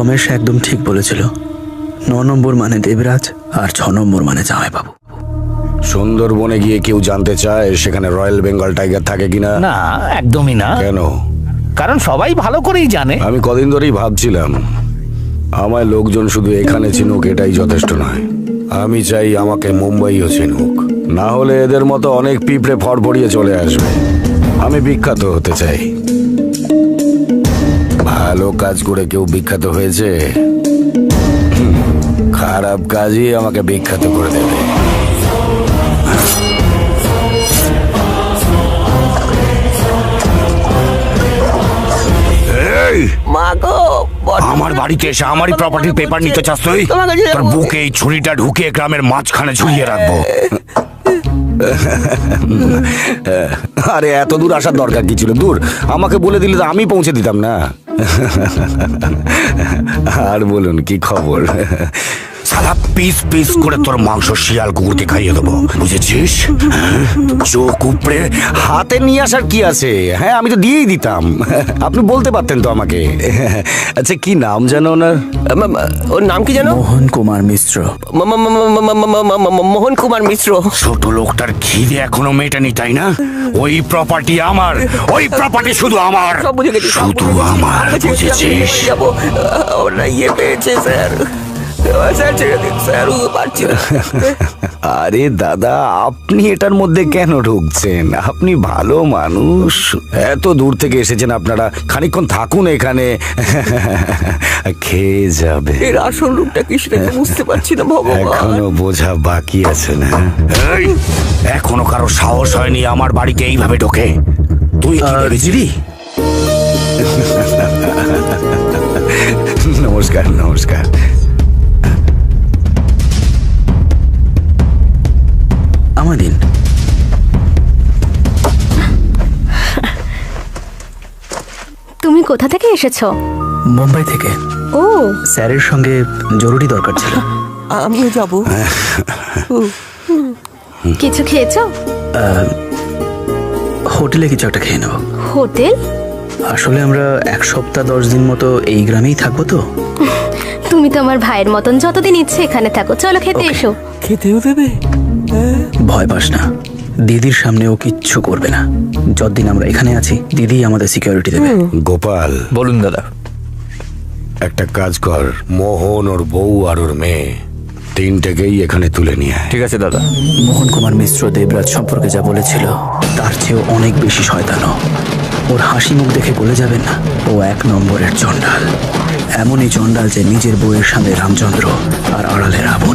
রমেশ একদম ঠিক বলেছিল। 9 নম্বর মানে দেবরাজ আর 6 নম্বর মানে জামাইবাবু। সুন্দরবনে গিয়ে কেউ জানতে চায় সেখানে রয়্যাল বেঙ্গল টাইগার থাকে কিনা? না, একদমই না। কেন? কারণ সবাই ভালো করেই জানে। আমি কদিন ধরেই ভাবছিলাম আমায় লোকজন শুধু এখানে চিনুক এটাই যথেষ্ট নয়। আমি চাই আমাকে মুম্বাইও চিনুক, না হলে এদের মতো অনেক পিঁপড়ে ফড়ফড়িয়ে চলে আসবে। আমি বিখ্যাত হতে চাই। ভালো কাজ করে কেউ বিখ্যাত হয়েছে, খারাপ কাজই আমাকে বিখ্যাত করে দেবে। আমার বাড়িতে এসে আমারই প্রপার্টির পেপার নিতে চাস তুই? তোর বুকে এই ছুরিটা ঢুকিয়ে গ্রামের মাঝখানে ঝুলিয়ে রাখবো। আরে এত দূর আসার দরকার কি ছিল? দূর আমাকে বলে দিলে তো আমি পৌঁছে দিতাম না। আর বলুন কি খবর? সালা পিস পিস করে তোর মাংস শিয়াল কুকুরকে খাইয়ে দেবো, বুঝেছিস? চোখ উপড়ে হাতে নিয়ে আসার কি আছে? হ্যাঁ আমি তো দিয়েই দিতাম, আপনি বলতে পারতেন তো আমাকে। আচ্ছা কি নাম জানো ওনার? ওর নাম কি জানো? মোহন কুমার মিশ্র। মোহন কুমার মিশ্র। ছোট লোকটার খিদে এখনো মেটেনি তাই না? ওই প্রপার্টি আমার, ওই প্রপার্টি শুধু আমার, সব বুঝে গেছি, শুধু আমার, বুঝেছিস? যাবো ওরা ইয়ে পেয়েছে স্যার। স্যার ছেড়ে দিন স্যার, ও পারছি না। আরে দাদা আপনি এটার মধ্যে কেন ঢুকছেন? আপনি ভালো মানুষ, এত দূর থেকে এসেছেন আপনারা, খানিকক্ষণ থাকুন এখানে, খেয়ে যাবে। এর আসল রূপটা কি সেটা বুঝতে পারছি না ভগবান। এখনো বোঝা বাকি আছে না? এই, এখনো কারো সাহস হয়নি আমার বাড়িতে এইভাবে ঢোকে। তুই কি ভেবেছিলি? নমস্কার নমস্কার। আমাদিন তুমি কোথা থেকে এসেছো? মুম্বাই থেকে। ও, স্যারের সঙ্গে জরুরি দরকার ছিল। আমিও যাবো। কিছু খেয়েছো? হোটেলে কিছু একটা খেয়ে নেব। হোটেল? আসলে আমরা 1 সপ্তাহ 10 দিন মতো এই গ্রামেই থাকবো তো। তুমি তো আমার ভাইয়ের মতন, যতদিন ইচ্ছে এখানে থাকো। চলো খেতে এসো। খেতেও দেবে? ভয় পাস না, দিদির সামনে ও কিচ্ছু করবে না। যতদিন আমরা এখানে আছি দিদি আমাদের সিকিউরিটি দেবে। গোপাল বলুন দাদা। একটা কাজ কর, মোহন ওর বউ আর ওর মেয়ে তিনটেকেই এখানে তুলে নিয়ে আয়। ঠিক আছে দাদা। মোহন কুমার মিশ্র দেবরাজ সম্পর্কে যা বলেছিল তার চেয়েও অনেক বেশি শয়তানো। ওর হাসি মুখ দেখে বলে যাবেন না ও 1 নম্বরের চণ্ডাল। এমনই চণ্ডাল যে নিজের বউয়ের সামনে রামচন্দ্র আর আড়ালে রাবণ।